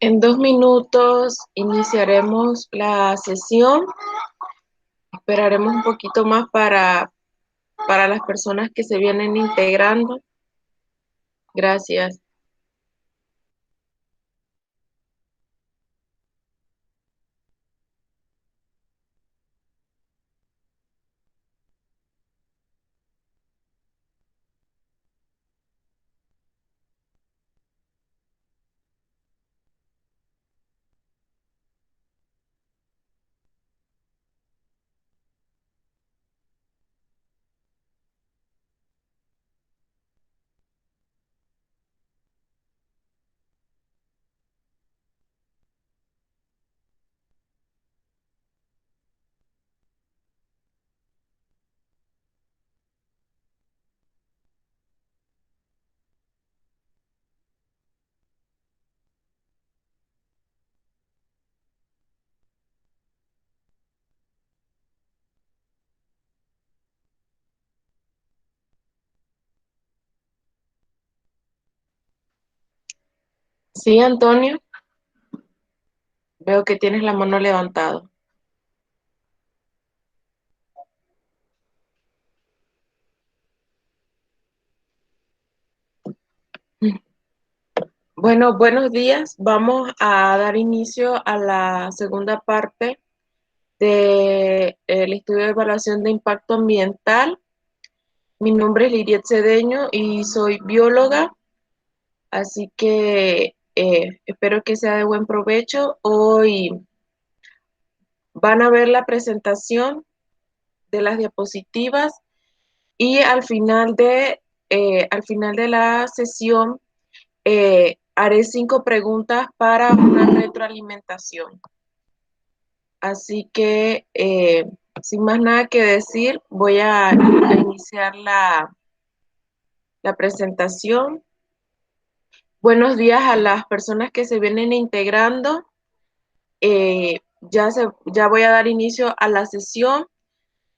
En 2 minutos iniciaremos la sesión. Esperaremos un poquito más para las personas que se vienen integrando. Gracias. Sí, Antonio, veo que tienes la mano levantada. Bueno, buenos días. Vamos a dar inicio a la segunda parte del estudio de evaluación de impacto ambiental. Mi nombre es Liriet Cedeño y soy bióloga. Así que espero que sea de buen provecho. Hoy van a ver la presentación de las diapositivas y al final de la sesión haré 5 preguntas para una retroalimentación. Así que sin más nada que decir, voy a iniciar la presentación. Buenos días a las personas que se vienen integrando. Ya voy a dar inicio a la sesión.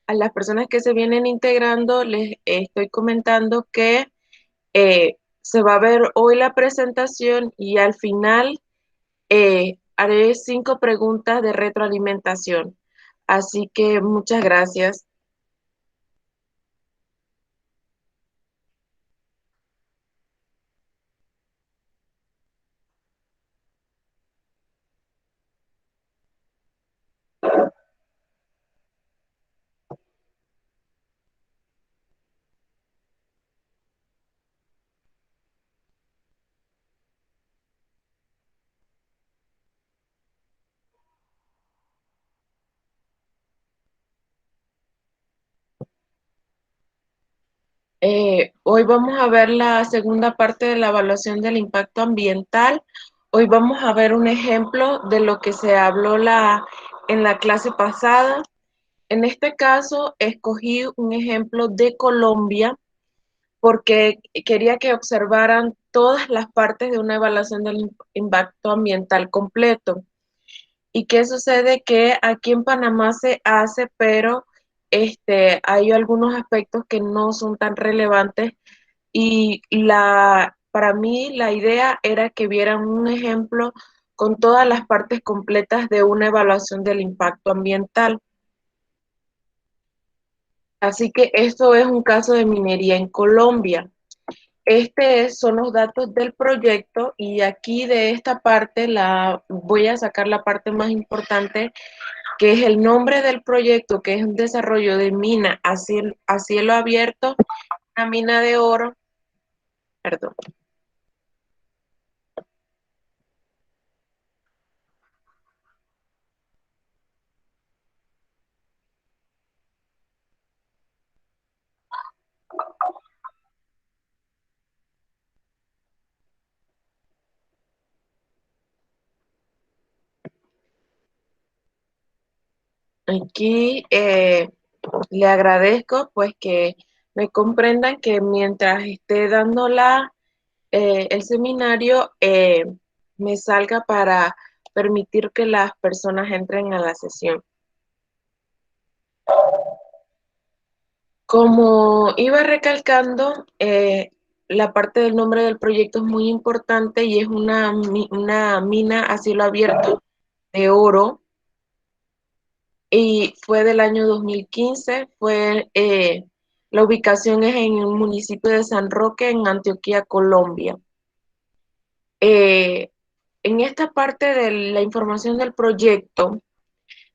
A las personas que se vienen integrando, les estoy comentando que se va a ver hoy la presentación y al final haré 5 preguntas de retroalimentación. Así que muchas gracias. Hoy vamos a ver la segunda parte de la evaluación del impacto ambiental. Hoy vamos a ver un ejemplo de lo que se habló en la clase pasada. En este caso, escogí un ejemplo de Colombia porque quería que observaran todas las partes de una evaluación del impacto ambiental completo. ¿Y qué sucede? Que aquí en Panamá se hace, pero hay algunos aspectos que no son tan relevantes y para mí la idea era que vieran un ejemplo con todas las partes completas de una evaluación del impacto ambiental. Así que esto es un caso de minería en Colombia. Son los datos del proyecto y aquí de esta parte voy a sacar la parte más importante, que es el nombre del proyecto, que es un desarrollo de mina a cielo abierto, una mina de oro, perdón. Aquí le agradezco pues que me comprendan que mientras esté dando el seminario me salga para permitir que las personas entren a la sesión. Como iba recalcando, la parte del nombre del proyecto es muy importante y es una mina a cielo abierto de oro y fue del año 2015. La ubicación es en el municipio de San Roque, en Antioquia, Colombia. Eh, en esta parte de la información del proyecto,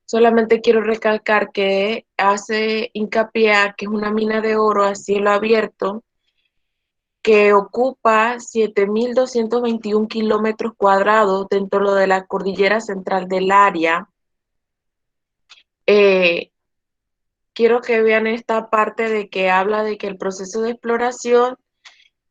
solamente quiero recalcar que hace hincapié a que es una mina de oro a cielo abierto que ocupa 7.221 kilómetros cuadrados dentro de la cordillera central del área. Eh, Quiero que vean esta parte de que habla de que el proceso de exploración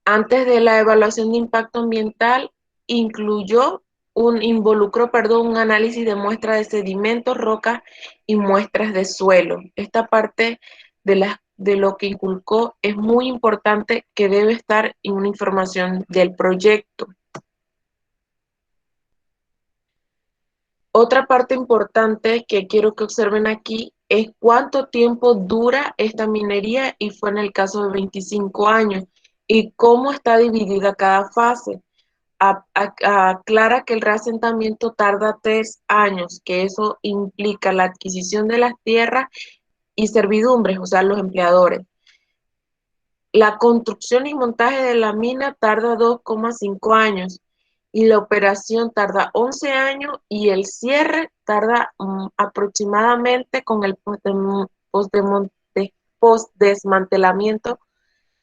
antes de la evaluación de impacto ambiental involucró, un análisis de muestras de sedimentos, rocas y muestras de suelo. Esta parte de lo que inculcó es muy importante, que debe estar en una información del proyecto. Otra parte importante que quiero que observen aquí es cuánto tiempo dura esta minería, y fue en el caso de 25 años, y cómo está dividida cada fase. Aclara que el reasentamiento tarda 3 años, que eso implica la adquisición de las tierras y servidumbres, o sea, los empleadores. La construcción y montaje de la mina tarda 2,5 años y la operación tarda 11 años y el cierre tarda aproximadamente con el postdesmantelamiento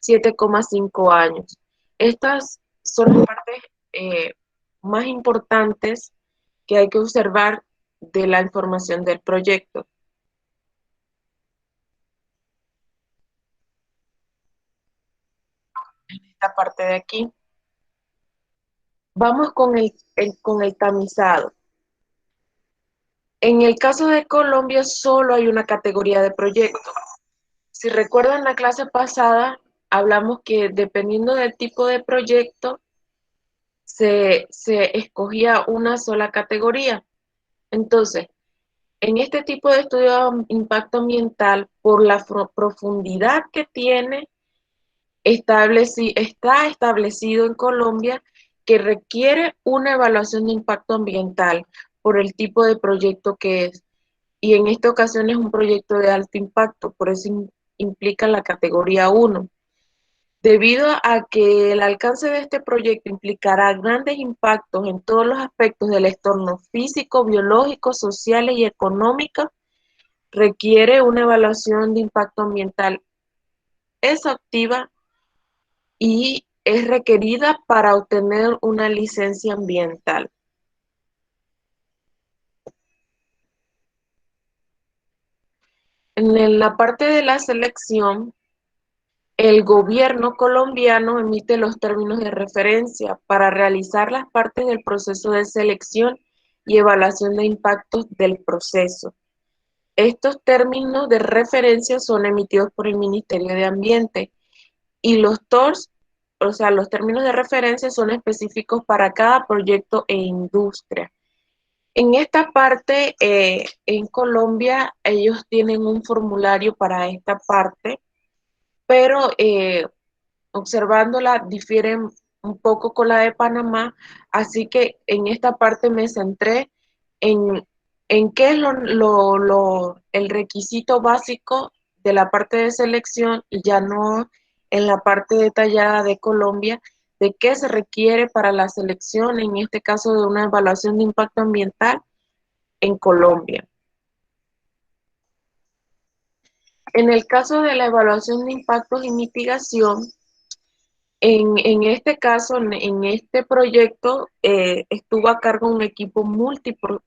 7,5 años. Estas son las partes eh, más importantes que hay que observar de la información del proyecto. Esta parte de aquí. Vamos con el tamizado. En el caso de Colombia solo hay una categoría de proyecto. Si recuerdan la clase pasada, hablamos que dependiendo del tipo de proyecto, se escogía una sola categoría. Entonces, en este tipo de estudio de impacto ambiental, por la profundidad que tiene, está establecido en Colombia que requiere una evaluación de impacto ambiental por el tipo de proyecto que es. Y en esta ocasión es un proyecto de alto impacto, por eso implica la categoría 1. Debido a que el alcance de este proyecto implicará grandes impactos en todos los aspectos del entorno físico, biológico, social y económico, requiere una evaluación de impacto ambiental exhaustiva y es requerida para obtener una licencia ambiental. En la parte de la selección, el gobierno colombiano emite los términos de referencia para realizar las partes del proceso de selección y evaluación de impactos del proceso. Estos términos de referencia son emitidos por el Ministerio de Ambiente y los TORS, o sea, los términos de referencia son específicos para cada proyecto e industria. En esta parte, en Colombia, ellos tienen un formulario para esta parte, pero observándola difieren un poco con la de Panamá, así que en esta parte me centré en, en qué es el requisito básico de la parte de selección y ya no en la parte detallada de Colombia, de qué se requiere para la selección, en este caso de una evaluación de impacto ambiental en Colombia. En el caso de la evaluación de impactos y mitigación, en este caso, en este proyecto, estuvo a cargo un equipo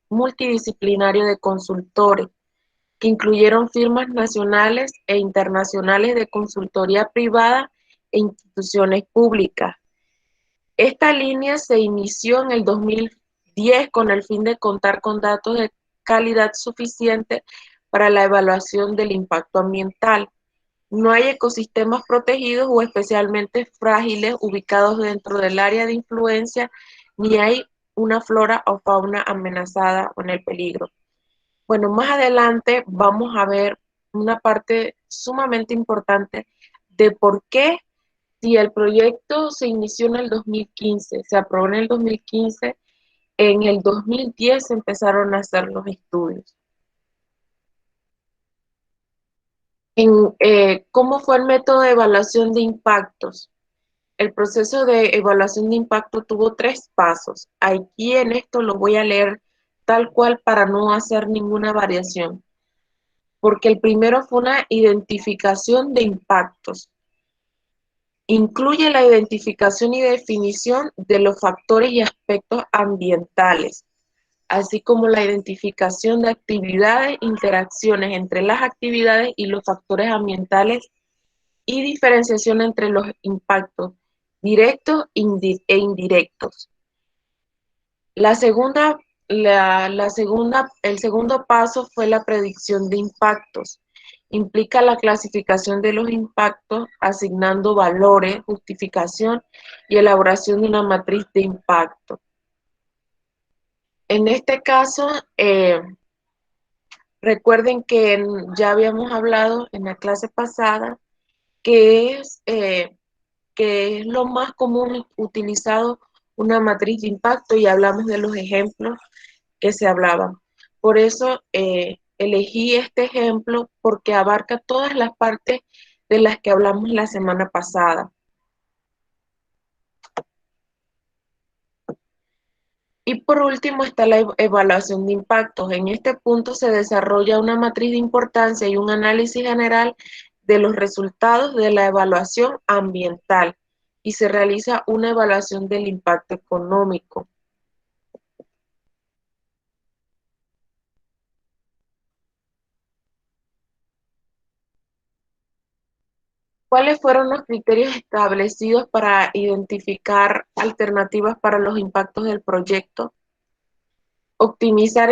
multidisciplinario de consultores que incluyeron firmas nacionales e internacionales de consultoría privada e instituciones públicas. Esta línea se inició en el 2010 con el fin de contar con datos de calidad suficiente para la evaluación del impacto ambiental. No hay ecosistemas protegidos o especialmente frágiles ubicados dentro del área de influencia, ni hay una flora o fauna amenazada o en el peligro. Bueno, más adelante vamos a ver una parte sumamente importante de por qué Si el proyecto se inició en el 2015, se aprobó en el 2015, en el 2010 se empezaron a hacer los estudios. ¿Cómo fue el método de evaluación de impactos? El proceso de evaluación de impacto tuvo 3 pasos. Aquí en esto lo voy a leer tal cual para no hacer ninguna variación, porque el primero fue una identificación de impactos. Incluye la identificación y definición de los factores y aspectos ambientales, así como la identificación de actividades, interacciones entre las actividades y los factores ambientales y diferenciación entre los impactos directos e indirectos. El segundo paso fue la predicción de impactos. Implica la clasificación de los impactos, asignando valores, justificación y elaboración de una matriz de impacto. En este caso, recuerden que ya habíamos hablado en la clase pasada que es lo más común utilizado una matriz de impacto y hablamos de los ejemplos que se hablaban. Por eso elegí este ejemplo porque abarca todas las partes de las que hablamos la semana pasada. Y por último está la evaluación de impactos. En este punto se desarrolla una matriz de importancia y un análisis general de los resultados de la evaluación ambiental y se realiza una evaluación del impacto económico. ¿Cuáles fueron los criterios establecidos para identificar alternativas para los impactos del proyecto? Optimizar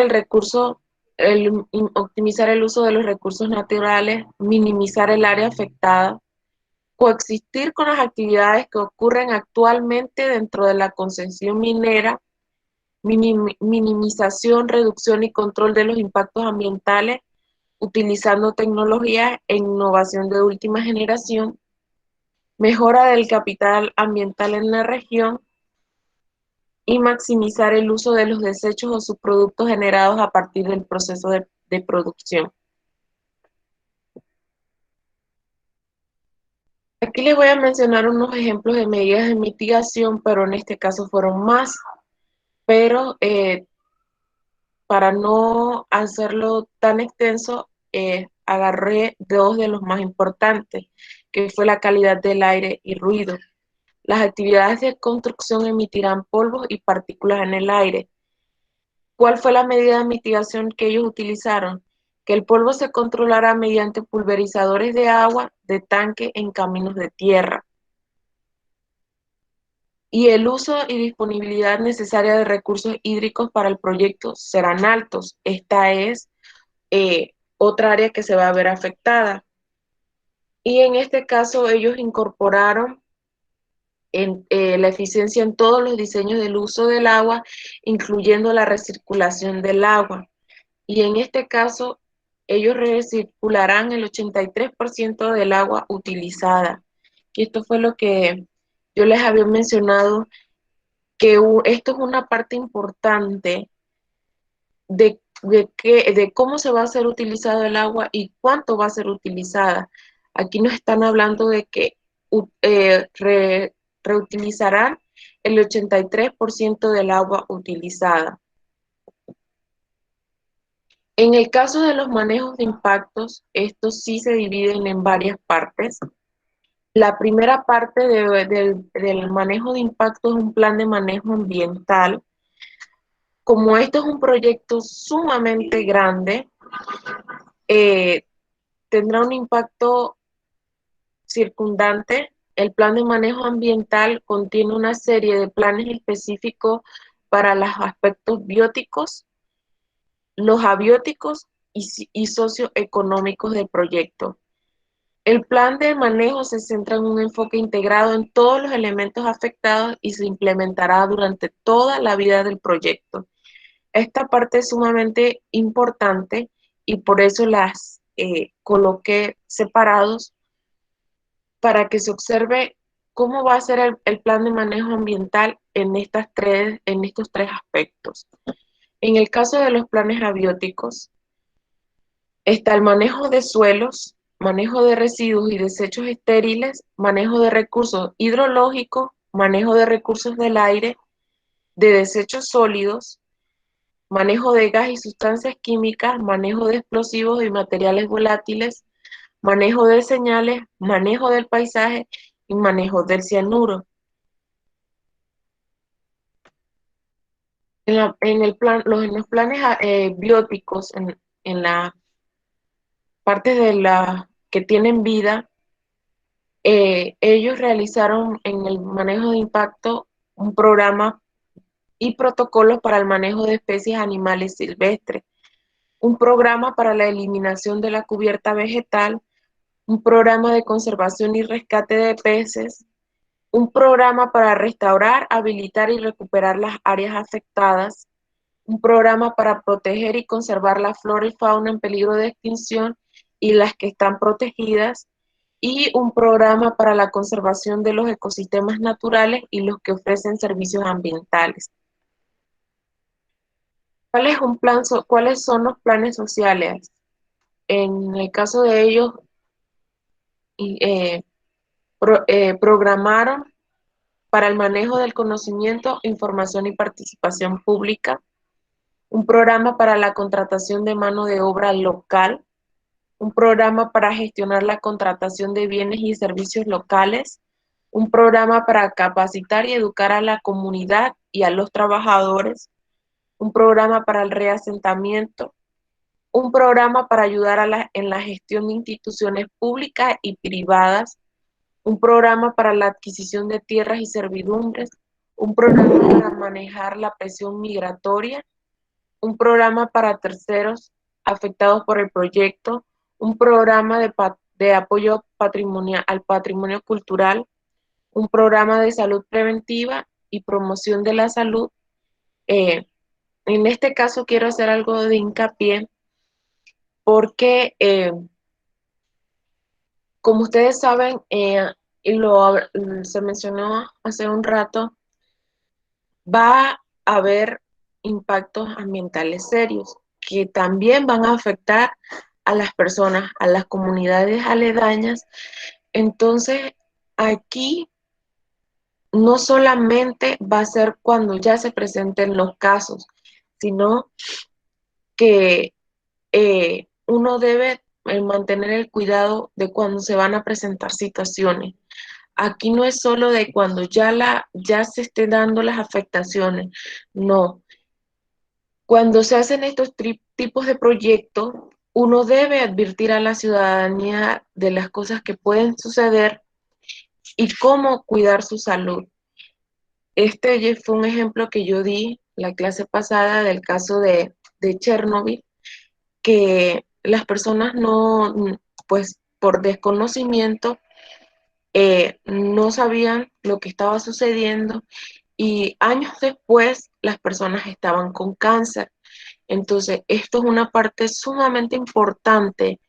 optimizar el uso de los recursos naturales, minimizar el área afectada, coexistir con las actividades que ocurren actualmente dentro de la concesión minera, minimización, reducción y control de los impactos ambientales, utilizando tecnología e innovación de última generación, mejora del capital ambiental en la región y maximizar el uso de los desechos o subproductos generados a partir del proceso de producción. Aquí les voy a mencionar unos ejemplos de medidas de mitigación, pero en este caso fueron más, pero para no hacerlo tan extenso, agarré 2 de los más importantes, que fue la calidad del aire y ruido. Las actividades de construcción emitirán polvos y partículas en el aire. ¿Cuál fue la medida de mitigación que ellos utilizaron? Que el polvo se controlará mediante pulverizadores de agua de tanque en caminos de tierra. Y el uso y disponibilidad necesaria de recursos hídricos para el proyecto serán altos. Esta es otra área que se va a ver afectada. Y en este caso ellos incorporaron la eficiencia en todos los diseños del uso del agua, incluyendo la recirculación del agua. Y en este caso, ellos recircularán el 83% del agua utilizada. Y esto fue lo que yo les había mencionado, que esto es una parte importante de cómo se va a ser utilizado el agua y cuánto va a ser utilizada. Aquí nos están hablando de que reutilizarán el 83% del agua utilizada. En el caso de los manejos de impactos, estos sí se dividen en varias partes. La primera parte del manejo de impactos es un plan de manejo ambiental. Como esto es un proyecto sumamente grande, eh, tendrá un impacto circundante. El plan de manejo ambiental contiene una serie de planes específicos para los aspectos bióticos, los abióticos y socioeconómicos del proyecto. El plan de manejo se centra en un enfoque integrado en todos los elementos afectados y se implementará durante toda la vida del proyecto. Esta parte es sumamente importante y por eso las coloqué separados para que se observe ¿cómo va a ser el plan de manejo ambiental en estos tres aspectos? En el caso de los planes abióticos, está el manejo de suelos, manejo de residuos y desechos estériles, manejo de recursos hidrológicos, manejo de recursos del aire, de desechos sólidos, manejo de gas y sustancias químicas, manejo de explosivos y materiales volátiles, manejo de señales, manejo del paisaje y manejo del cianuro. En los planes bióticos, en la parte de la que tienen vida, ellos realizaron en el manejo de impacto un programa y protocolos para el manejo de especies animales silvestres, un programa para la eliminación de la cubierta vegetal, un programa de conservación y rescate de peces, un programa para restaurar, habilitar y recuperar las áreas afectadas, un programa para proteger y conservar la flora y fauna en peligro de extinción y las que están protegidas, y un programa para la conservación de los ecosistemas naturales y los que ofrecen servicios ambientales. ¿Cuáles son los planes sociales? En el caso de ellos, eh, programaron para el manejo del conocimiento, información y participación pública, un programa para la contratación de mano de obra local, un programa para gestionar la contratación de bienes y servicios locales, un programa para capacitar y educar a la comunidad y a los trabajadores, un programa para el reasentamiento, un programa para ayudar en la gestión de instituciones públicas y privadas, un programa para la adquisición de tierras y servidumbres, un programa para manejar la presión migratoria, un programa para terceros afectados por el proyecto, un programa de apoyo al patrimonio cultural, un programa de salud preventiva y promoción de la salud. Eh, en este caso quiero hacer algo de hincapié porque, como ustedes saben, se mencionó hace un rato, va a haber impactos ambientales serios que también van a afectar a las personas, a las comunidades aledañas. Entonces, aquí no solamente va a ser cuando ya se presenten los casos, sino que uno debe mantener el cuidado de cuando se van a presentar situaciones. Aquí no es solo de cuando ya se estén dando las afectaciones, no. Cuando se hacen estos tipos de proyectos, uno debe advertir a la ciudadanía de las cosas que pueden suceder y cómo cuidar su salud. Este fue un ejemplo que yo di la clase pasada del caso de Chernobyl, que las personas no, pues por desconocimiento, no sabían lo que estaba sucediendo y años después las personas estaban con cáncer. Entonces, esto es una parte sumamente importante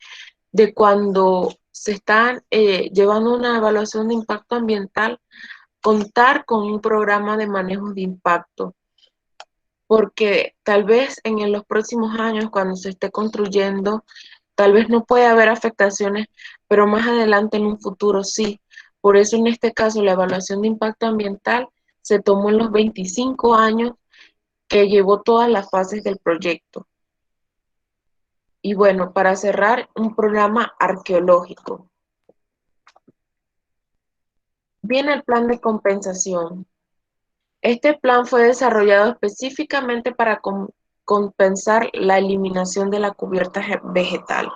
de cuando se está llevando una evaluación de impacto ambiental, contar con un programa de manejo de impacto, porque tal vez en los próximos años, cuando se esté construyendo, tal vez no puede haber afectaciones, pero más adelante en un futuro sí. Por eso en este caso la evaluación de impacto ambiental se tomó en los 25 años que llevó todas las fases del proyecto. Y bueno, para cerrar, un programa arqueológico. Viene el plan de compensación. Este plan fue desarrollado específicamente para compensar la eliminación de la cubierta vegetal.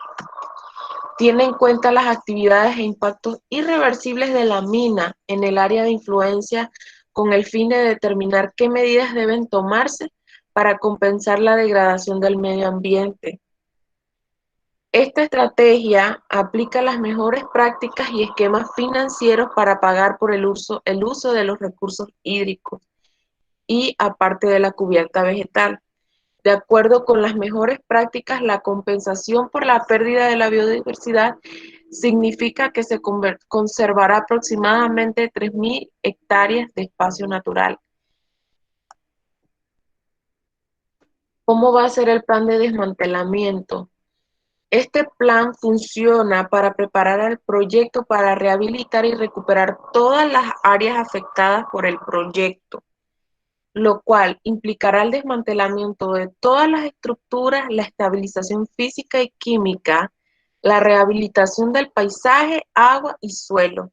Tiene en cuenta las actividades e impactos irreversibles de la mina en el área de influencia con el fin de determinar qué medidas deben tomarse para compensar la degradación del medio ambiente. Esta estrategia aplica las mejores prácticas y esquemas financieros para pagar por el uso de los recursos hídricos y aparte de la cubierta vegetal. De acuerdo con las mejores prácticas, la compensación por la pérdida de la biodiversidad significa que se conservará aproximadamente 3.000 hectáreas de espacio natural. ¿Cómo va a ser el plan de desmantelamiento? Este plan funciona para preparar al proyecto para rehabilitar y recuperar todas las áreas afectadas por el proyecto, lo cual implicará el desmantelamiento de todas las estructuras, la estabilización física y química, la rehabilitación del paisaje, agua y suelo.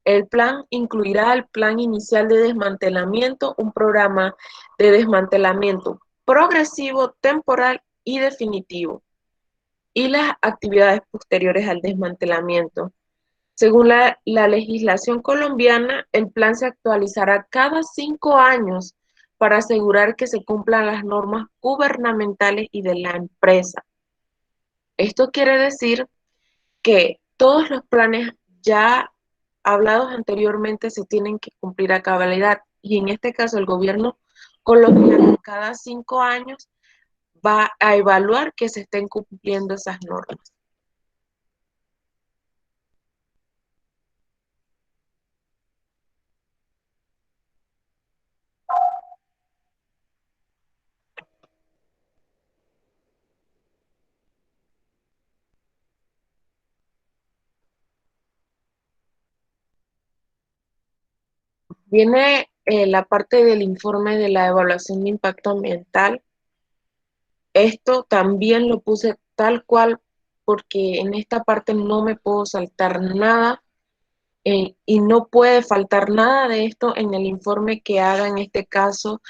El plan incluirá el plan inicial de desmantelamiento, un programa de desmantelamiento progresivo, temporal y definitivo, y las actividades posteriores al desmantelamiento. Según la legislación colombiana, el plan se actualizará cada 5 años para asegurar que se cumplan las normas gubernamentales y de la empresa. Esto quiere decir que todos los planes ya hablados anteriormente se tienen que cumplir a cabalidad, y en este caso el gobierno colombiano cada 5 años va a evaluar que se estén cumpliendo esas normas. Viene la parte del informe de la evaluación de impacto ambiental. Esto también lo puse tal cual porque en esta parte no me puedo saltar nada, y no puede faltar nada de esto en el informe que haga en este caso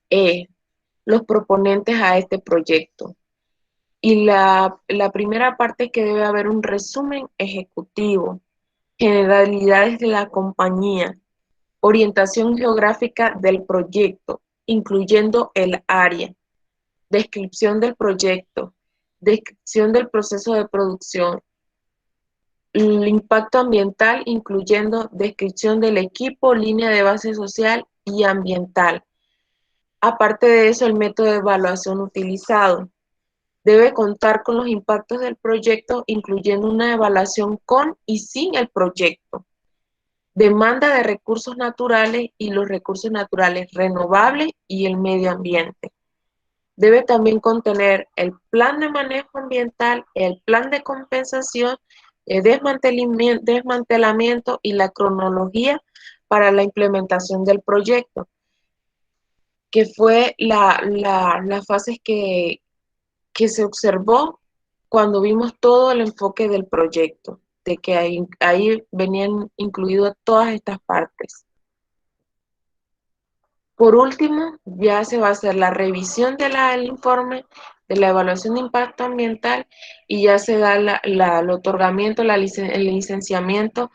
eh, los proponentes a este proyecto. Y la primera parte, que debe haber un resumen ejecutivo, generalidades de la compañía, orientación geográfica del proyecto, incluyendo el área, descripción del proyecto, descripción del proceso de producción, el impacto ambiental, incluyendo descripción del equipo, línea de base social y ambiental. Aparte de eso, el método de evaluación utilizado debe contar con los impactos del proyecto, incluyendo una evaluación con y sin el proyecto, demanda de recursos naturales y los recursos naturales renovables y el medio ambiente. Debe también contener el plan de manejo ambiental, el plan de compensación, el desmantelamiento y la cronología para la implementación del proyecto, que fue las fases que se observó cuando vimos todo el enfoque del proyecto, de que ahí venían incluidas todas estas partes. Por último, ya se va a hacer la revisión del informe de la evaluación de impacto ambiental, y ya se da el otorgamiento, el licenciamiento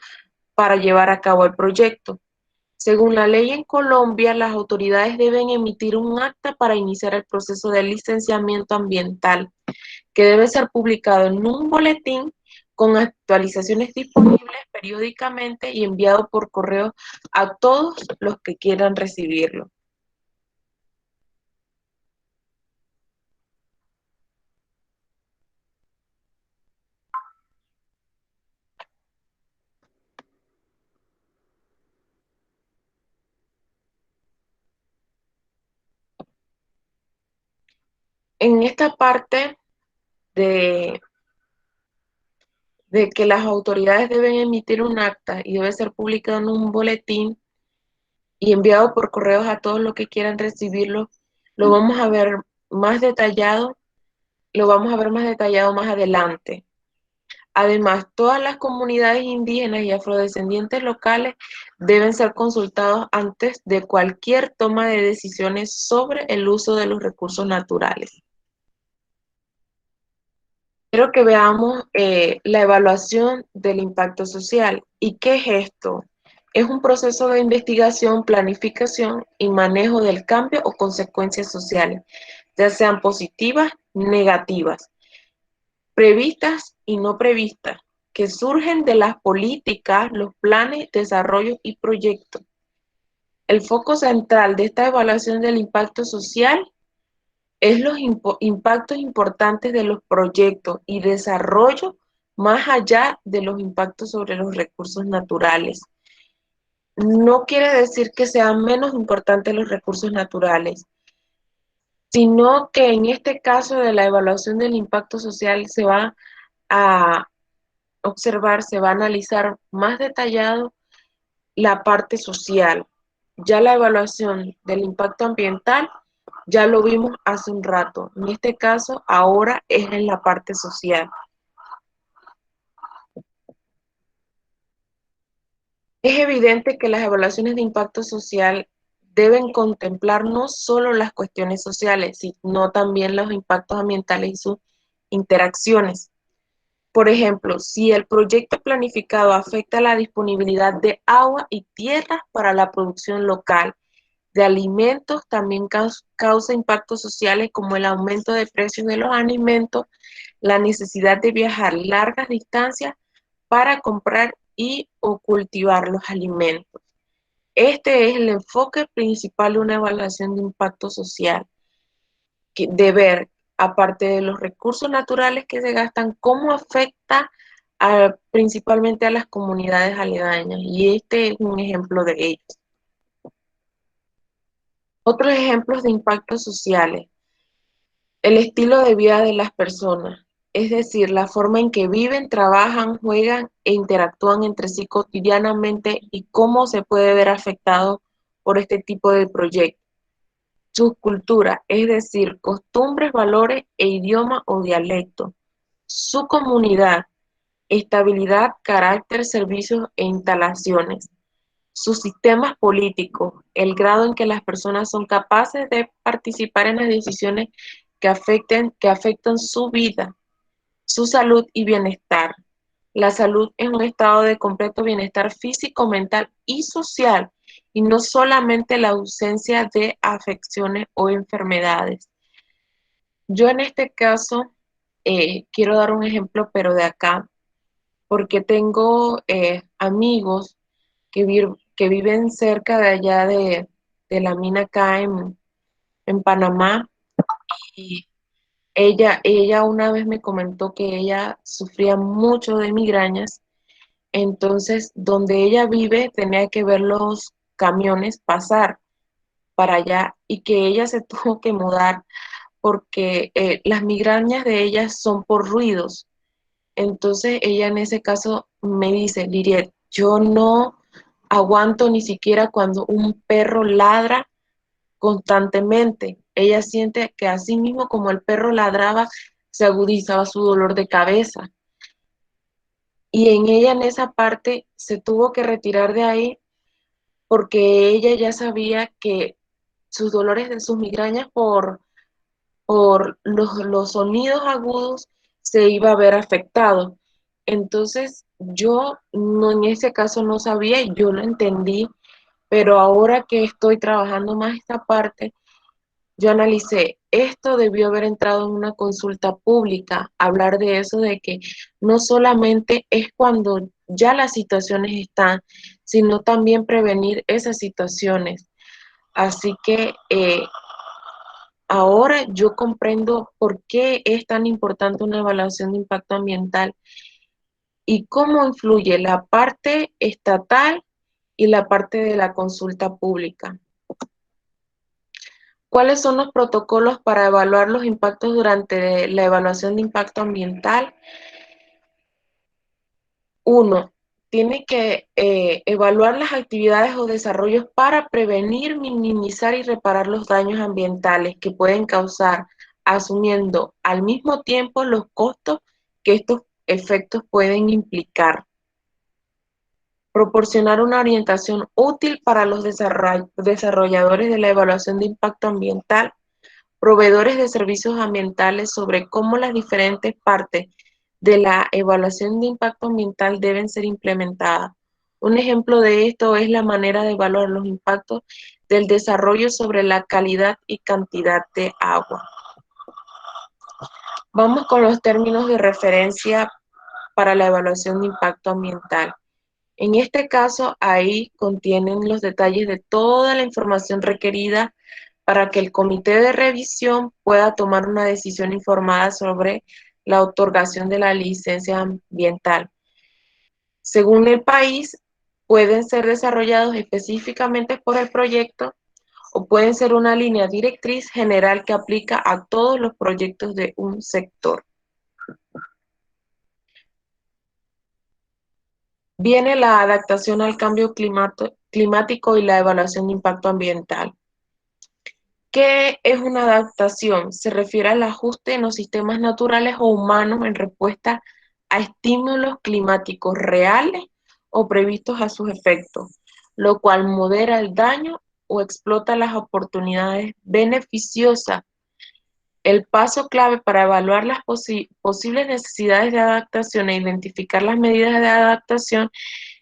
para llevar a cabo el proyecto. Según la ley en Colombia, las autoridades deben emitir un acta para iniciar el proceso de licenciamiento ambiental, que debe ser publicado en un boletín con actualizaciones disponibles periódicamente y enviado por correo a todos los que quieran recibirlo. En esta parte de, de que las autoridades deben emitir un acta y debe ser publicado en un boletín y enviado por correos a todos los que quieran recibirlo, lo vamos a ver más detallado, lo vamos a ver más detallado más adelante. Además, todas las comunidades indígenas y afrodescendientes locales deben ser consultados antes de cualquier toma de decisiones sobre el uso de los recursos naturales. Quiero que veamos la evaluación del impacto social. ¿Y qué es esto? Es un proceso de investigación, planificación y manejo del cambio o consecuencias sociales, ya sean positivas, negativas, previstas y no previstas, que surgen de las políticas, los planes, desarrollos y proyectos. El foco central de esta evaluación del impacto social es los impactos importantes de los proyectos y desarrollo más allá de los impactos sobre los recursos naturales. No quiere decir que sean menos importantes los recursos naturales, sino que en este caso de la evaluación del impacto social se va a observar, se va a analizar más detallado la parte social. Ya la evaluación del impacto ambiental ya lo vimos hace un rato. En este caso, ahora es en la parte social. Es evidente que las evaluaciones de impacto social deben contemplar no solo las cuestiones sociales, sino también los impactos ambientales y sus interacciones. Por ejemplo, si el proyecto planificado afecta la disponibilidad de agua y tierras para la producción local de alimentos, también causa impactos sociales como el aumento de precios de los alimentos, la necesidad de viajar largas distancias para comprar y o cultivar los alimentos. Este es el enfoque principal de una evaluación de impacto social, de ver, aparte de los recursos naturales que se gastan, cómo afecta principalmente a las comunidades aledañas. Y este es un ejemplo de ello. Otros ejemplos de impactos sociales: el estilo de vida de las personas, es decir, la forma en que viven, trabajan, juegan e interactúan entre sí cotidianamente y cómo se puede ver afectado por este tipo de proyectos. Su cultura, es decir, costumbres, valores e idioma o dialecto. Su comunidad, estabilidad, carácter, servicios e instalaciones. Sus sistemas políticos, el grado en que las personas son capaces de participar en las decisiones que afectan su vida, su salud y bienestar. La salud es un estado de completo bienestar físico, mental y social, y no solamente la ausencia de afecciones o enfermedades. Yo en este caso quiero dar un ejemplo, pero de acá, porque tengo amigos que viven cerca de allá de la mina acá en Panamá, y ella una vez me comentó que ella sufría mucho de migrañas. Entonces donde ella vive tenía que ver los camiones pasar para allá y que ella se tuvo que mudar porque las migrañas de ella son por ruidos. Entonces ella en ese caso me dice: Liriet, yo no aguanto ni siquiera cuando un perro ladra constantemente. Ella siente que así mismo como el perro ladraba, se agudizaba su dolor de cabeza. Y en ella, en esa parte, se tuvo que retirar de ahí porque ella ya sabía que sus dolores de sus migrañas por los sonidos agudos se iba a ver afectado. Entonces yo no, en ese caso no sabía y yo lo entendí, pero ahora que estoy trabajando más esta parte, yo analicé, esto debió haber entrado en una consulta pública, hablar de eso, de que no solamente es cuando ya las situaciones están, sino también prevenir esas situaciones. Así que ahora yo comprendo por qué es tan importante una evaluación de impacto ambiental y cómo influye la parte estatal y la parte de la consulta pública. ¿Cuáles son los protocolos para evaluar los impactos durante la evaluación de impacto ambiental? Uno, tiene que evaluar las actividades o desarrollos para prevenir, minimizar y reparar los daños ambientales que pueden causar, asumiendo al mismo tiempo los costos que estos efectos pueden implicar. Proporcionar una orientación útil para los desarrolladores de la evaluación de impacto ambiental, proveedores de servicios ambientales, sobre cómo las diferentes partes de la evaluación de impacto ambiental deben ser implementadas. Un ejemplo de esto es la manera de evaluar los impactos del desarrollo sobre la calidad y cantidad de agua. Vamos con los términos de referencia para la evaluación de impacto ambiental. En este caso, ahí contienen los detalles de toda la información requerida para que el comité de revisión pueda tomar una decisión informada sobre la otorgación de la licencia ambiental. Según el país, pueden ser desarrollados específicamente por el proyecto o pueden ser una línea directriz general que aplica a todos los proyectos de un sector. Viene la adaptación al cambio climático y la evaluación de impacto ambiental. ¿Qué es una adaptación? Se refiere al ajuste en los sistemas naturales o humanos en respuesta a estímulos climáticos reales o previstos a sus efectos, lo cual modera el daño o explota las oportunidades beneficiosas. El paso clave para evaluar las posibles necesidades de adaptación e identificar las medidas de adaptación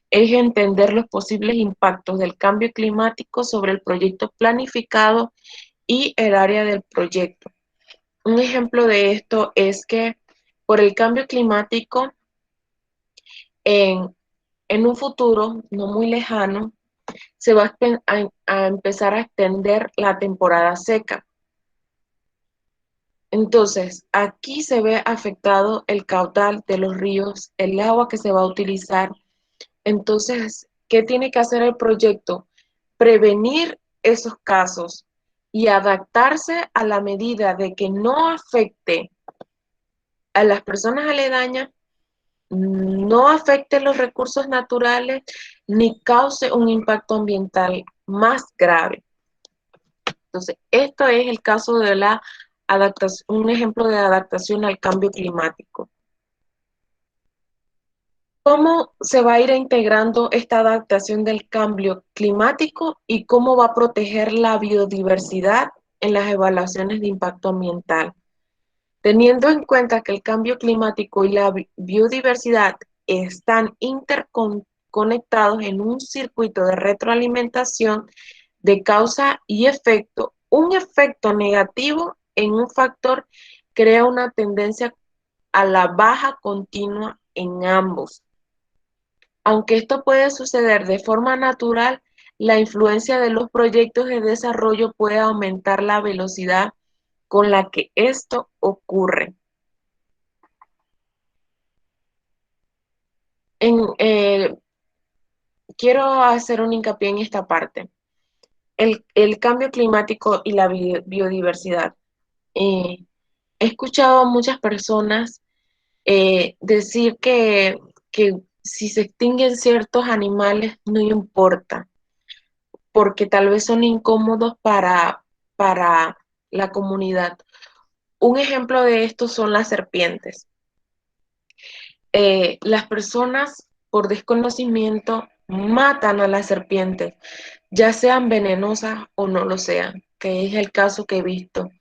es entender los posibles impactos del cambio climático sobre el proyecto planificado y el área del proyecto. Un ejemplo de esto es que por el cambio climático, en, en un futuro no muy lejano, se va a empezar a extender la temporada seca. Entonces, aquí se ve afectado el caudal de los ríos, el agua que se va a utilizar. Entonces, ¿qué tiene que hacer el proyecto? Prevenir esos casos y adaptarse a la medida de que no afecte a las personas aledañas, no afecte los recursos naturales ni cause un impacto ambiental más grave. Entonces, esto es el caso de la adaptación, un ejemplo de adaptación al cambio climático. ¿Cómo se va a ir integrando esta adaptación del cambio climático y cómo va a proteger la biodiversidad en las evaluaciones de impacto ambiental? Teniendo en cuenta que el cambio climático y la biodiversidad están interconectados en un circuito de retroalimentación de causa y efecto, un efecto negativo en un factor crea una tendencia a la baja continua en ambos. Aunque esto puede suceder de forma natural, la influencia de los proyectos de desarrollo puede aumentar la velocidad con la que esto ocurre. En, quiero hacer un hincapié en esta parte. El cambio climático y la biodiversidad. Eh, He escuchado a muchas personas decir que si se extinguen ciertos animales no importa, porque tal vez son incómodos para la comunidad. Un ejemplo de esto son las serpientes. Las personas por desconocimiento matan a las serpientes, ya sean venenosas o no lo sean, que es el caso que he visto.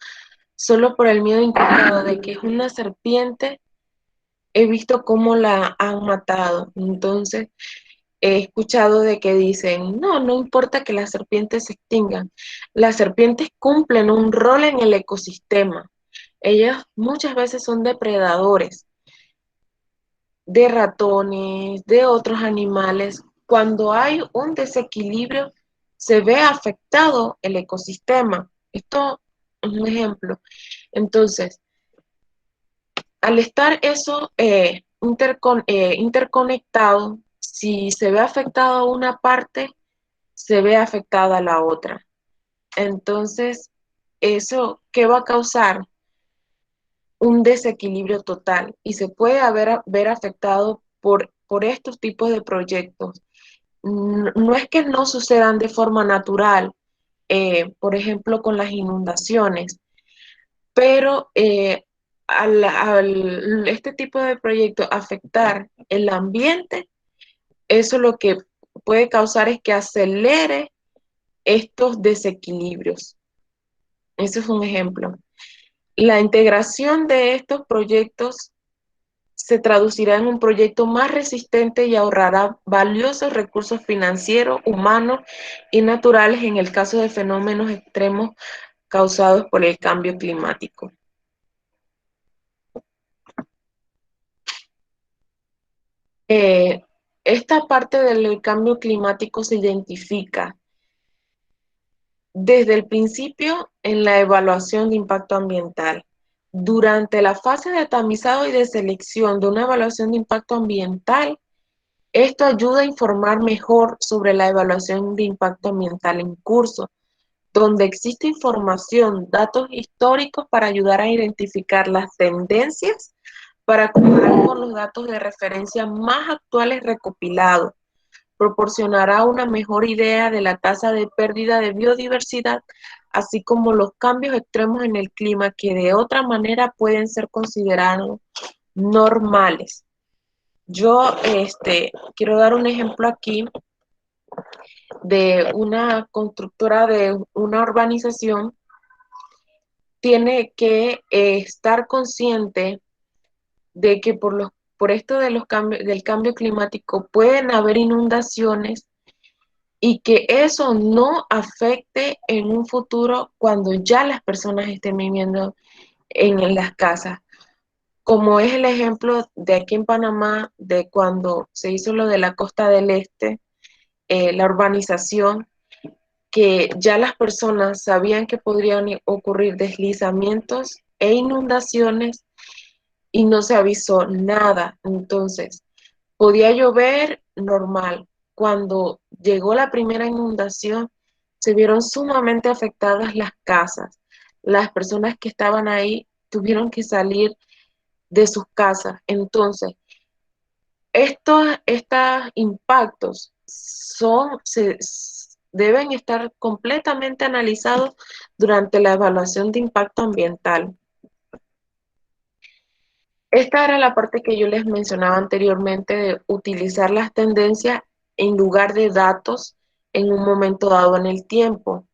Solo por el miedo inculcado de que es una serpiente, he visto cómo la han matado. Entonces, he escuchado de que dicen, no, no importa que las serpientes se extingan. Las serpientes cumplen un rol en el ecosistema. Ellas muchas veces son depredadores de ratones, de otros animales. Cuando hay un desequilibrio, se ve afectado el ecosistema. Esto es un ejemplo. Entonces, al estar eso interconectado, si se ve afectada una parte, se ve afectada la otra. Entonces, ¿eso qué va a causar? Un desequilibrio total y se puede ver afectado por estos tipos de proyectos. No es que no sucedan de forma natural, por ejemplo, con las inundaciones, pero este tipo de proyectos afectar el ambiente, eso lo que puede causar es que acelere estos desequilibrios. Ese es un ejemplo. La integración de estos proyectos se traducirá en un proyecto más resistente y ahorrará valiosos recursos financieros, humanos y naturales en el caso de fenómenos extremos causados por el cambio climático. Eh, Esta parte del cambio climático se identifica desde el principio en la evaluación de impacto ambiental. durante la fase de tamizado y de selección de una evaluación de impacto ambiental, esto ayuda a informar mejor sobre la evaluación de impacto ambiental en curso, donde existe información, datos históricos para ayudar a identificar las tendencias para comparar con los datos de referencia más actuales recopilados. Proporcionará una mejor idea de la tasa de pérdida de biodiversidad, así como los cambios extremos en el clima que de otra manera pueden ser considerados normales. Yo quiero dar un ejemplo aquí de una constructora de una urbanización. Tiene que estar consciente de que por esto de del cambio climático pueden haber inundaciones y que eso no afecte en un futuro cuando ya las personas estén viviendo en las casas. Como es el ejemplo de aquí en Panamá, de cuando se hizo lo de la costa del este, la urbanización, que ya las personas sabían que podrían ocurrir deslizamientos e inundaciones y no se avisó nada. Entonces, podía llover normal. Cuando llegó la primera inundación, se vieron sumamente afectadas las casas. Las personas que estaban ahí tuvieron que salir de sus casas. Entonces, estos impactos deben estar completamente analizados durante la evaluación de impacto ambiental. Esta era la parte que yo les mencionaba anteriormente de utilizar las tendencias en lugar de datos en un momento dado en el tiempo.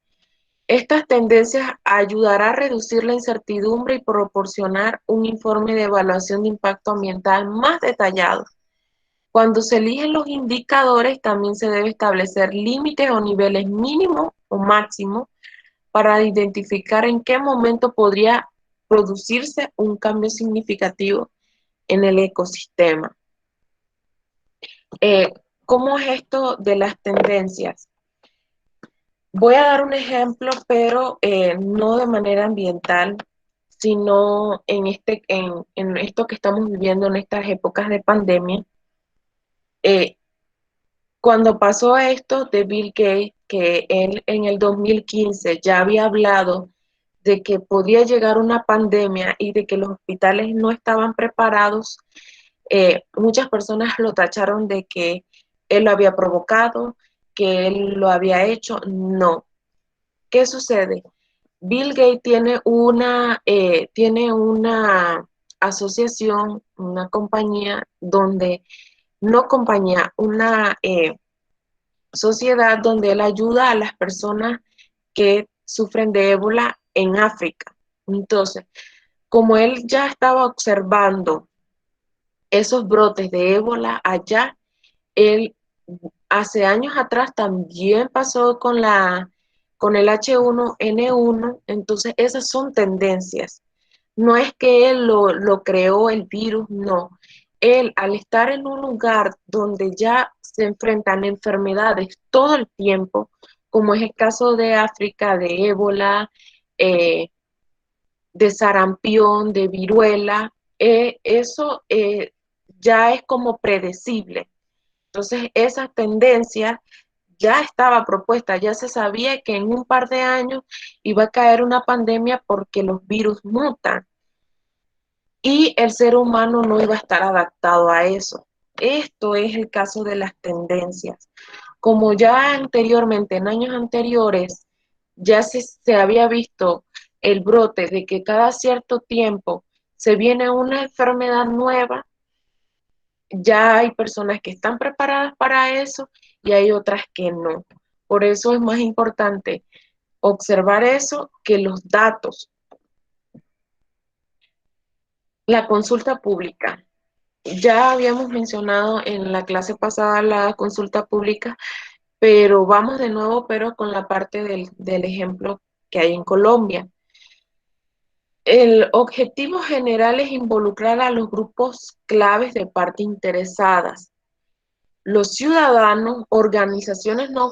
Estas tendencias ayudarán a reducir la incertidumbre y proporcionar un informe de evaluación de impacto ambiental más detallado. Cuando se eligen los indicadores, también se debe establecer límites o niveles mínimos o máximos para identificar en qué momento podría producirse un cambio significativo en el ecosistema. ¿Cómo es esto de las tendencias? Voy a dar un ejemplo, pero no de manera ambiental, sino en esto que estamos viviendo en estas épocas de pandemia. Cuando pasó esto de Bill Gates, que él en el 2015 ya había hablado de que podía llegar una pandemia y de que los hospitales no estaban preparados, muchas personas lo tacharon de que él lo había provocado, que él lo había hecho. No. ¿Qué sucede? Bill Gates tiene una asociación, una compañía donde, no compañía, una sociedad donde él ayuda a las personas que sufren de ébola en África. Entonces, como él ya estaba observando esos brotes de ébola allá, él hace años atrás también pasó con el H1N1, entonces esas son tendencias. No es que él lo creó el virus, no. Él, al estar en un lugar donde ya se enfrentan enfermedades todo el tiempo, como es el caso de África, de ébola, eh, de sarampión, de viruela, eso ya es como predecible. Entonces, esa tendencia ya estaba propuesta, ya se sabía que en un par de años iba a caer una pandemia porque los virus mutan y el ser humano no iba a estar adaptado a eso. Esto es el caso de las tendencias. Como ya anteriormente, en años anteriores, ya se había visto el brote de que cada cierto tiempo se viene una enfermedad nueva, ya hay personas que están preparadas para eso y hay otras que no. Por eso es más importante observar eso que los datos. La consulta pública. Ya habíamos mencionado en la clase pasada la consulta pública, pero vamos de nuevo, pero con la parte del ejemplo que hay en Colombia. El objetivo general es involucrar a los grupos claves de partes interesadas, los ciudadanos, organizaciones no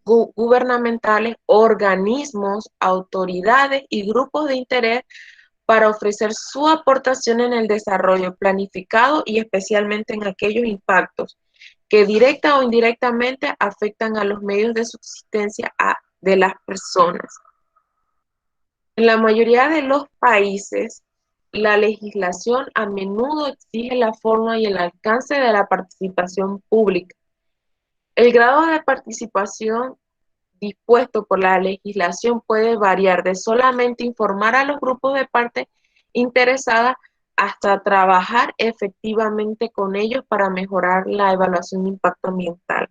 gubernamentales, organismos, autoridades y grupos de interés para ofrecer su aportación en el desarrollo planificado y especialmente en aquellos impactos que directa o indirectamente afectan a los medios de subsistencia de las personas. En la mayoría de los países, la legislación a menudo exige la forma y el alcance de la participación pública. El grado de participación dispuesto por la legislación puede variar de solamente informar a los grupos de parte interesadas hasta trabajar efectivamente con ellos para mejorar la evaluación de impacto ambiental.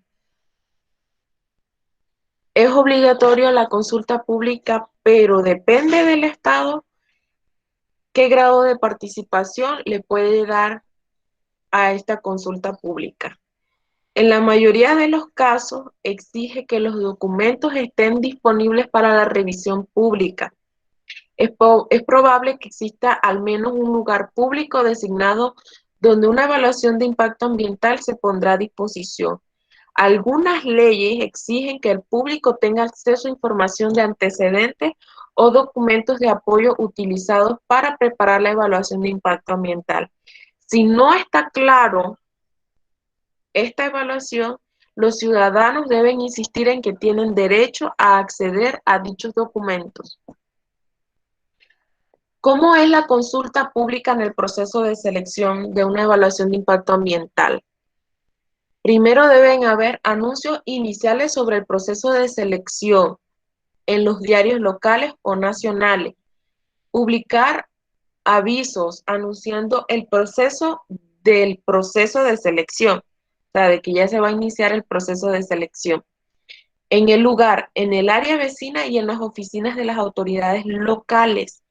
Es obligatorio la consulta pública, pero depende del Estado qué grado de participación le puede dar a esta consulta pública. En la mayoría de los casos, exige que los documentos estén disponibles para la revisión pública. Es probable que exista al menos un lugar público designado donde una evaluación de impacto ambiental se pondrá a disposición. Algunas leyes exigen que el público tenga acceso a información de antecedentes o documentos de apoyo utilizados para preparar la evaluación de impacto ambiental. Si no está claro esta evaluación, los ciudadanos deben insistir en que tienen derecho a acceder a dichos documentos. ¿Cómo es la consulta pública en el proceso de selección de una evaluación de impacto ambiental? Primero deben haber anuncios iniciales sobre el proceso de selección en los diarios locales o nacionales. Publicar avisos anunciando el proceso del proceso de selección, o sea, de que ya se va a iniciar el proceso de selección. En el lugar, en el área vecina y en las oficinas de las autoridades locales.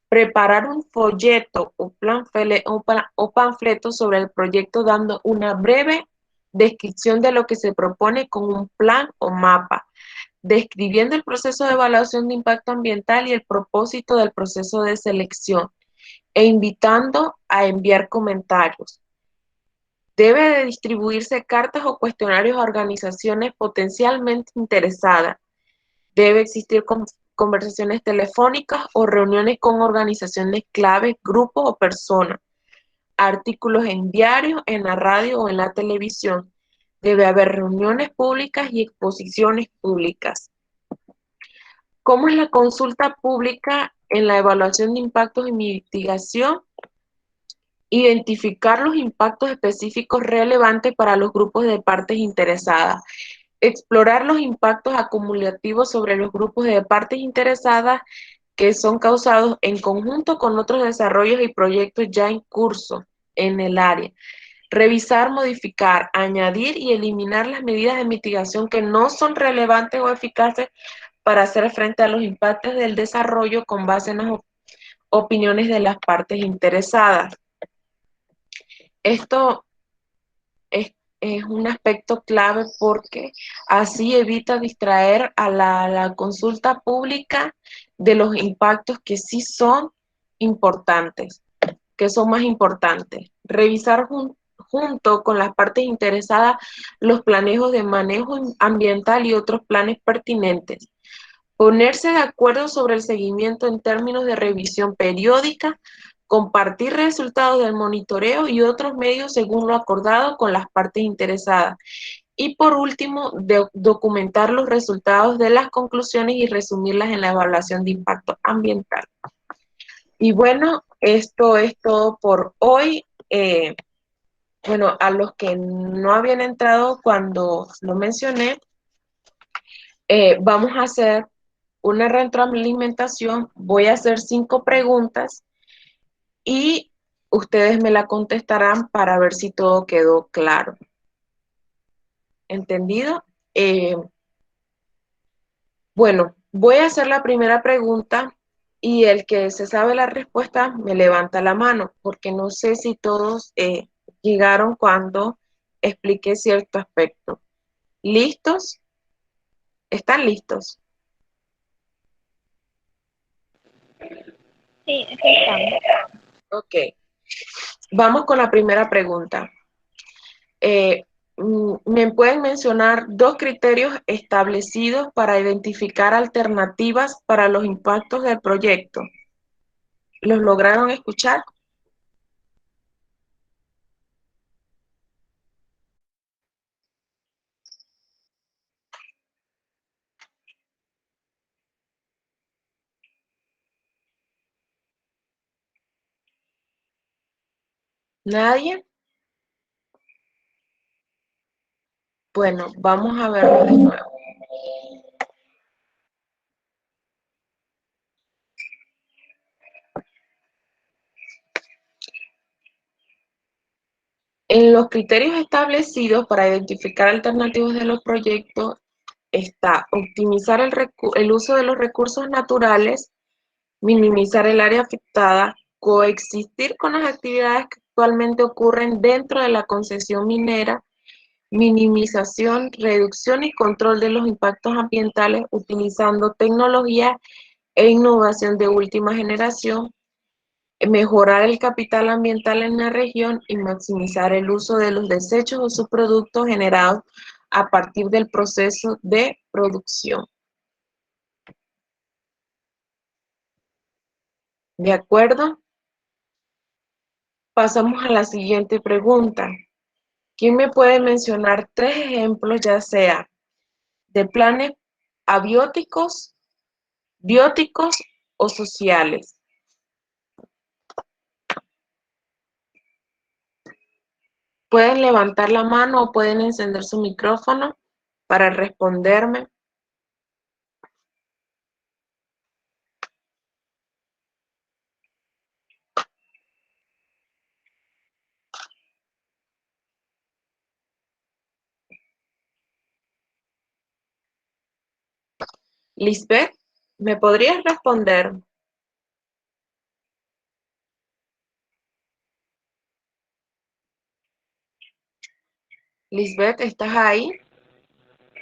Preparar un folleto o panfleto sobre el proyecto dando una breve descripción de lo que se propone con un plan o mapa, describiendo el proceso de evaluación de impacto ambiental y el propósito del proceso de selección, e invitando a enviar comentarios. Debe de distribuirse cartas o cuestionarios a organizaciones potencialmente interesadas. Debe existir conversaciones telefónicas o reuniones con organizaciones claves, grupos o personas. Artículos en diarios, en la radio o en la televisión. Debe haber reuniones públicas y exposiciones públicas. ¿Cómo es la consulta pública en la evaluación de impactos y mitigación? Identificar los impactos específicos relevantes para los grupos de partes interesadas. Explorar los impactos acumulativos sobre los grupos de partes interesadas que son causados en conjunto con otros desarrollos y proyectos ya en curso en el área. Revisar, modificar, añadir y eliminar las medidas de mitigación que no son relevantes o eficaces para hacer frente a los impactos del desarrollo con base en las opiniones de las partes interesadas. Esto es un aspecto clave porque así evita distraer a la consulta pública de los impactos que sí son importantes, que son más importantes. Revisar junto con las partes interesadas los planejos de manejo ambiental y otros planes pertinentes. Ponerse de acuerdo sobre el seguimiento en términos de revisión periódica, compartir resultados del monitoreo y otros medios según lo acordado con las partes interesadas. Y por último, documentar los resultados de las conclusiones y resumirlas en la evaluación de impacto ambiental. Y bueno, esto es todo por hoy. Bueno, a los que no habían entrado cuando lo mencioné, vamos a hacer una retroalimentación. Voy a hacer 5 preguntas y ustedes me la contestarán para ver si todo quedó claro. ¿Entendido? Bueno, voy a hacer la primera pregunta y el que se sabe la respuesta me levanta la mano, porque no sé si todos llegaron cuando expliqué cierto aspecto. ¿Listos? ¿Están listos? Sí, aquí estamos. Ok. Vamos con la primera pregunta. ¿Me pueden mencionar 2 criterios establecidos para identificar alternativas para los impactos del proyecto? ¿Los lograron escuchar? ¿Nadie? Bueno, vamos a verlo de nuevo. En los criterios establecidos para identificar alternativas de los proyectos está optimizar el uso de los recursos naturales, minimizar el área afectada, coexistir con las actividades que actualmente ocurren dentro de la concesión minera, minimización, reducción y control de los impactos ambientales utilizando tecnología e innovación de última generación, mejorar el capital ambiental en la región y maximizar el uso de los desechos o subproductos generados a partir del proceso de producción. ¿De acuerdo? Pasamos a la siguiente pregunta. ¿Quién me puede mencionar 3 ejemplos, ya sea de planes abióticos, bióticos o sociales? Pueden levantar la mano o pueden encender su micrófono para responderme. Lisbeth, ¿me podrías responder? Lisbeth, ¿estás ahí?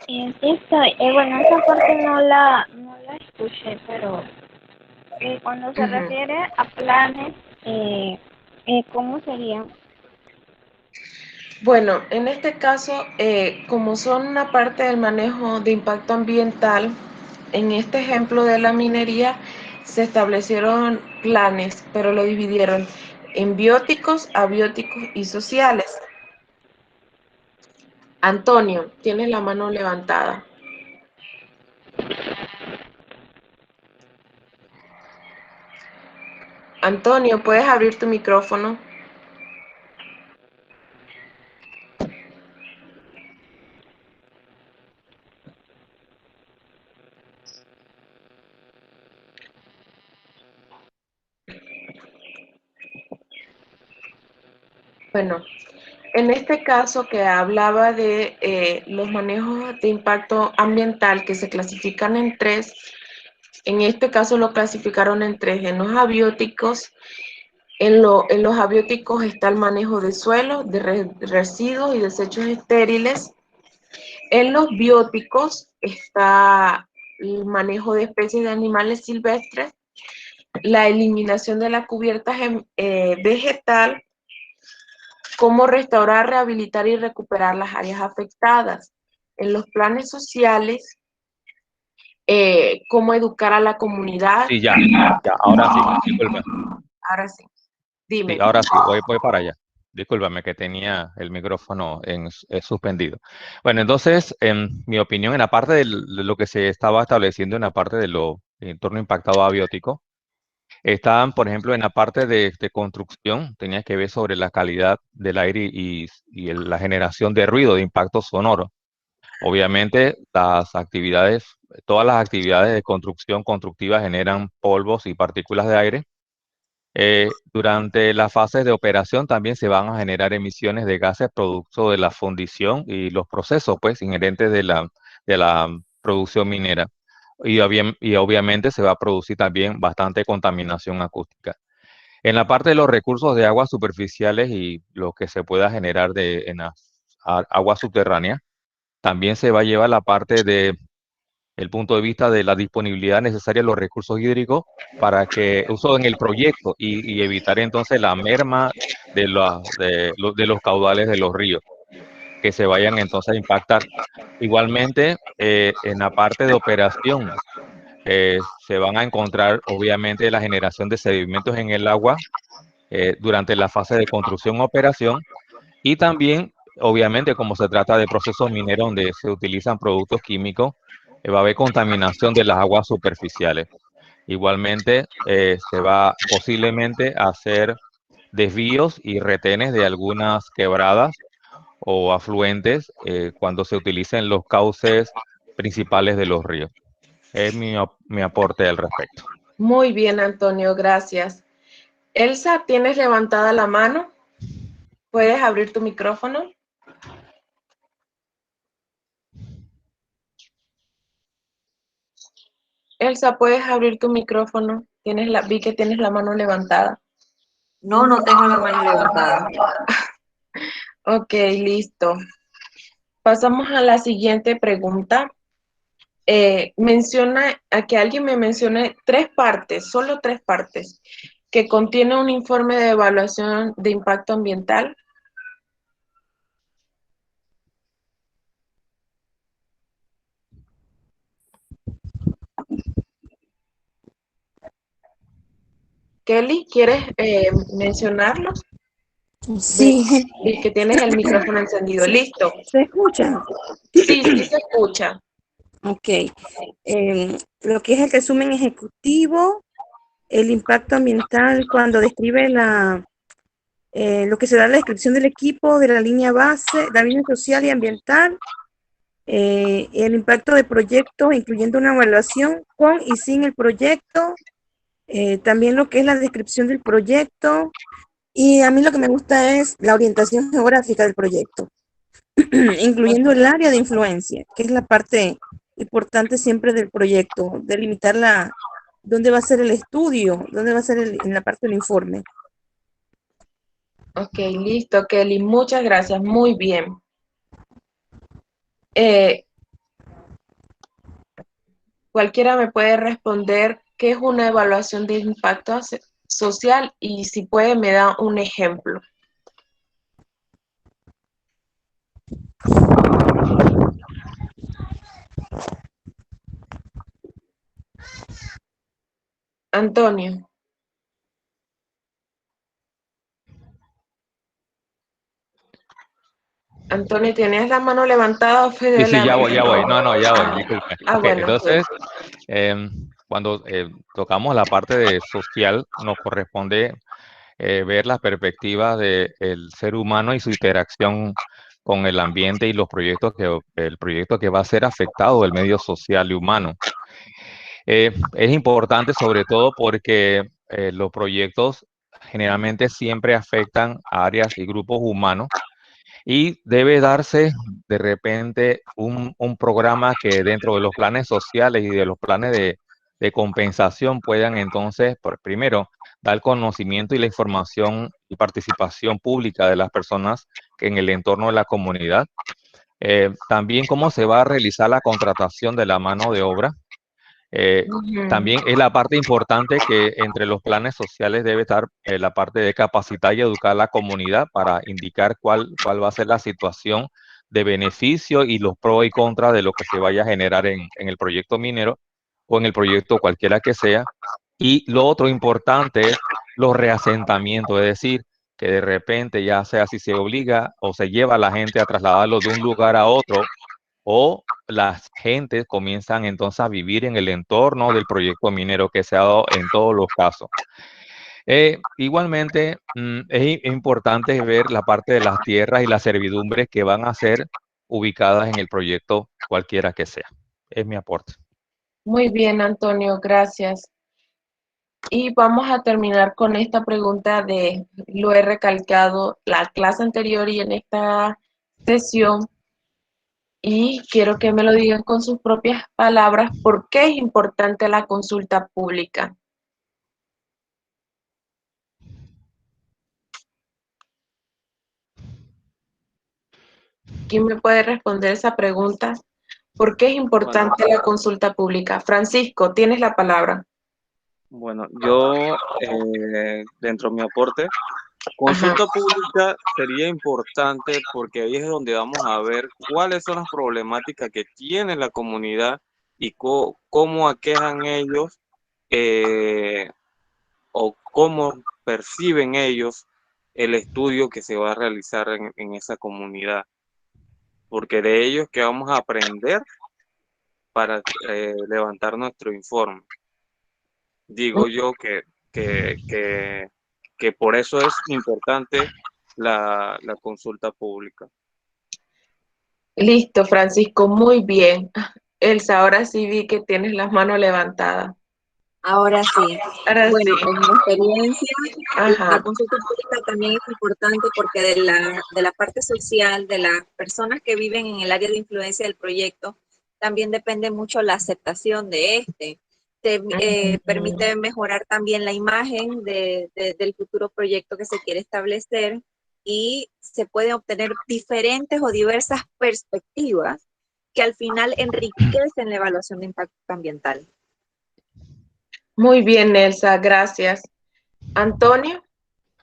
Sí estoy. Bueno, esa parte no la escuché, pero cuando se Ujú. refiere a planes, ¿cómo sería? Bueno, en este caso, como son una parte del manejo de impacto ambiental, en este ejemplo de la minería se establecieron planes, pero lo dividieron en bióticos, abióticos y sociales. Antonio, tienes la mano levantada. Antonio, ¿puedes abrir tu micrófono? Bueno, en este caso que hablaba de los manejos de impacto ambiental que se clasifican en 3, en este caso lo clasificaron en 3. En los abióticos, en los abióticos está el manejo de suelos, de residuos y desechos estériles. En los bióticos está el manejo de especies de animales silvestres, la eliminación de la cubierta vegetal, cómo restaurar, rehabilitar y recuperar las áreas afectadas. En los planes sociales, cómo educar a la comunidad. Sí, ya, ahora sí, disculpa. Ahora sí, Sí, dime. ahora sí, voy para allá. Discúlpame que tenía el micrófono suspendido. Bueno, entonces, en mi opinión, en la parte de lo que se estaba estableciendo en la parte de lo entorno impactado abiótico, estaban, por ejemplo, en la parte de construcción, tenía que ver sobre la calidad del aire la generación de ruido, de impacto sonoro. Obviamente, todas las actividades de construcción constructiva generan polvos y partículas de aire. Durante las fases de operación también se van a generar emisiones de gases producto de la fundición y los procesos pues, inherentes de la producción minera. Y obviamente se va a producir también bastante contaminación acústica. En la parte de los recursos de aguas superficiales y lo que se pueda generar en las aguas subterráneas, también se va a llevar la parte de el punto de vista de la disponibilidad necesaria de los recursos hídricos para que uso en el proyecto y evitar entonces la merma de los caudales de los ríos que se vayan entonces a impactar. Igualmente, en la parte de operación, se van a encontrar obviamente la generación de sedimentos en el agua durante la fase de construcción o operación, y también, obviamente, como se trata de procesos mineros donde se utilizan productos químicos, va a haber contaminación de las aguas superficiales. Igualmente, se va posiblemente a hacer desvíos y retenes de algunas quebradas o afluentes cuando se utilicen los cauces principales de los ríos. Es mi aporte al respecto. Muy bien, Antonio, gracias. Elsa, ¿tienes levantada la mano? ¿Puedes abrir tu micrófono? Elsa, ¿puedes abrir tu micrófono? Vi que tienes la mano levantada. No, no tengo la mano levantada. Ok, listo. Pasamos a la siguiente pregunta. Menciona, a que alguien me mencione 3 partes, solo 3 partes, que contiene un informe de evaluación de impacto ambiental. Kelly, ¿quieres mencionarlos? Sí, Vi que tienes el micrófono encendido. Listo. ¿se escucha? Sí, sí se escucha. Ok. Lo que es el resumen ejecutivo, el impacto ambiental cuando describe lo que será la descripción del equipo, de la línea base, la línea social y ambiental, el impacto de proyectos, incluyendo una evaluación con y sin el proyecto, también lo que es la descripción del proyecto, y a mí lo que me gusta es la orientación geográfica del proyecto, incluyendo el área de influencia, que es la parte importante siempre del proyecto, delimitar dónde va a ser el estudio, dónde va a ser en la parte del informe. Ok, listo, Kelly. Muchas gracias. Muy bien. Cualquiera me puede responder qué es una evaluación de impacto social y si puede me da un ejemplo. Antonio. Antonio, ¿tienes la mano levantada o fue de Sí, la ya voy. mano? No, ya voy, disculpe. Ok, Bueno, ok. entonces, cuando tocamos la parte de social, nos corresponde ver las perspectivas del ser humano y su interacción con el ambiente y el proyecto que va a ser afectado del medio social y humano. Es importante sobre todo porque los proyectos generalmente siempre afectan a áreas y grupos humanos, y debe darse de repente un programa que dentro de los planes sociales y de los planes de compensación puedan entonces, primero, dar conocimiento y la información y participación pública de las personas que en el entorno de la comunidad. También cómo se va a realizar la contratación de la mano de obra. También es la parte importante que entre los planes sociales debe estar la parte de capacitar y educar a la comunidad para indicar cuál va a ser la situación de beneficio y los pros y contras de lo que se vaya a generar en el proyecto minero o en el proyecto cualquiera que sea. Y lo otro importante es los reasentamientos, es decir, que de repente ya sea si se obliga o se lleva a la gente a trasladarlo de un lugar a otro, o las gentes comienzan entonces a vivir en el entorno del proyecto minero, que se ha dado en todos los casos. Igualmente, es importante ver la parte de las tierras y las servidumbres que van a ser ubicadas en el proyecto cualquiera que sea. Es mi aporte. Muy bien, Antonio, gracias. Y vamos a terminar con esta pregunta lo he recalcado la clase anterior y en esta sesión, y quiero que me lo digan con sus propias palabras, ¿por qué es importante la consulta pública? ¿Quién me puede responder esa pregunta? ¿Por qué es importante la consulta pública? Francisco, tienes la palabra. Bueno, yo dentro de mi aporte, consulta pública sería importante porque ahí es donde vamos a ver cuáles son las problemáticas que tiene la comunidad y cómo aquejan ellos o cómo perciben ellos el estudio que se va a realizar en esa comunidad, porque de ellos que vamos a aprender para levantar nuestro informe. Digo yo que por eso es importante la consulta pública. Listo, Francisco, muy bien. Elsa, ahora sí vi que tienes las manos levantadas. Ahora sí. Ahora Bueno, sí. en mi experiencia, Ajá. la consulta pública también es importante porque de la parte social, de las personas que viven en el área de influencia del proyecto, también depende mucho la aceptación de este. Permite mejorar también la imagen del futuro proyecto que se quiere establecer y se pueden obtener diferentes o diversas perspectivas que al final enriquecen la evaluación de impacto ambiental. Muy bien, Elsa, gracias. Antonio.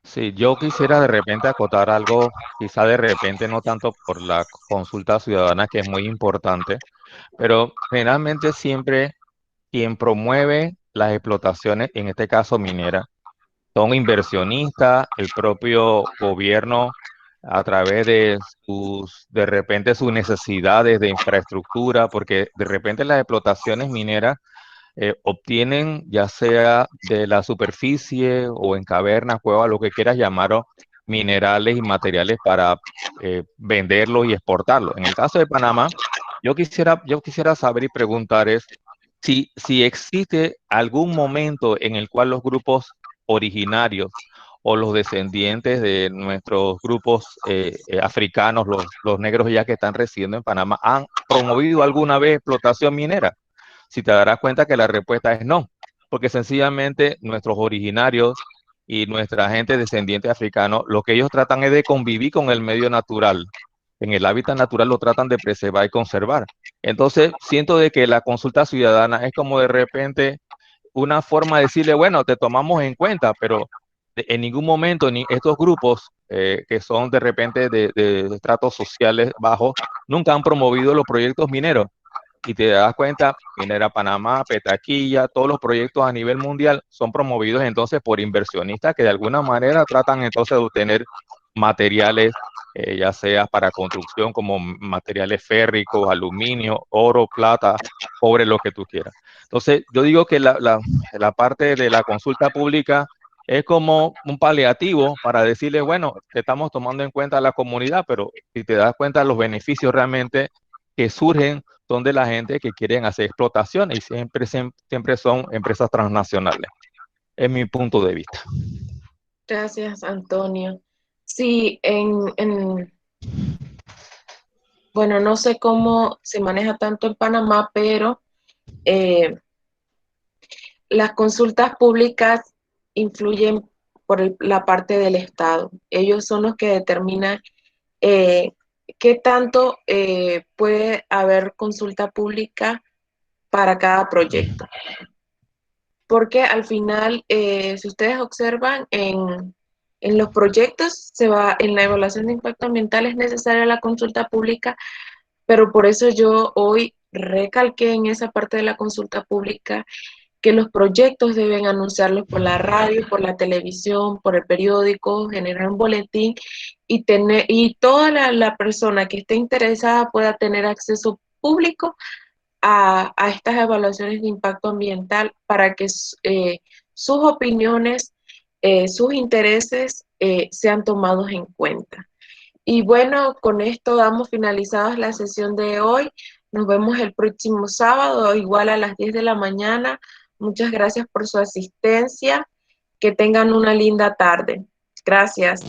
Sí, yo quisiera de repente acotar algo, quizá de repente no tanto por la consulta ciudadana, que es muy importante, pero generalmente siempre quien promueve las explotaciones, en este caso minera, son inversionistas, el propio gobierno a través de de repente sus necesidades de infraestructura, porque de repente las explotaciones mineras obtienen, ya sea de la superficie o en cavernas, cuevas, lo que quieras llamarlo, minerales y materiales para venderlos y exportarlos. En el caso de Panamá, yo quisiera saber y preguntar es si existe algún momento en el cual los grupos originarios o los descendientes de nuestros grupos africanos, los negros ya que están residiendo en Panamá, han promovido alguna vez explotación minera. Si te darás cuenta que la respuesta es no, porque sencillamente nuestros originarios y nuestra gente descendiente africano, lo que ellos tratan es de convivir con el medio natural. En el hábitat natural lo tratan de preservar y conservar. Entonces, siento de que la consulta ciudadana es como de repente una forma de decirle, bueno, te tomamos en cuenta, pero en ningún momento ni estos grupos que son de repente de estratos sociales bajos, nunca han promovido los proyectos mineros. Y te das cuenta, Minera Panamá, Petaquilla, todos los proyectos a nivel mundial son promovidos entonces por inversionistas que de alguna manera tratan entonces de obtener materiales, ya sea para construcción como materiales férricos, aluminio, oro, plata, cobre, lo que tú quieras. Entonces, yo digo que la parte de la consulta pública es como un paliativo para decirle, bueno, te estamos tomando en cuenta a la comunidad, pero si te das cuenta los beneficios realmente que surgen son de la gente que quieren hacer explotación y siempre son empresas transnacionales. Es mi punto de vista. Gracias, Antonio. Sí, bueno, no sé cómo se maneja tanto en Panamá, pero las consultas públicas influyen por la parte del Estado. Ellos son los que determinan qué tanto puede haber consulta pública para cada proyecto. Porque al final, si ustedes observan en los proyectos, en la evaluación de impacto ambiental es necesaria la consulta pública, pero por eso yo hoy recalqué en esa parte de la consulta pública que los proyectos deben anunciarlos por la radio, por la televisión, por el periódico, generar un boletín y toda la persona que esté interesada pueda tener acceso público a estas evaluaciones de impacto ambiental para que sus opiniones, sus intereses sean tomados en cuenta. Y bueno, con esto damos finalizadas la sesión de hoy. Nos vemos el próximo sábado, igual a las 10 de la mañana. Muchas gracias por su asistencia. Que tengan una linda tarde. Gracias.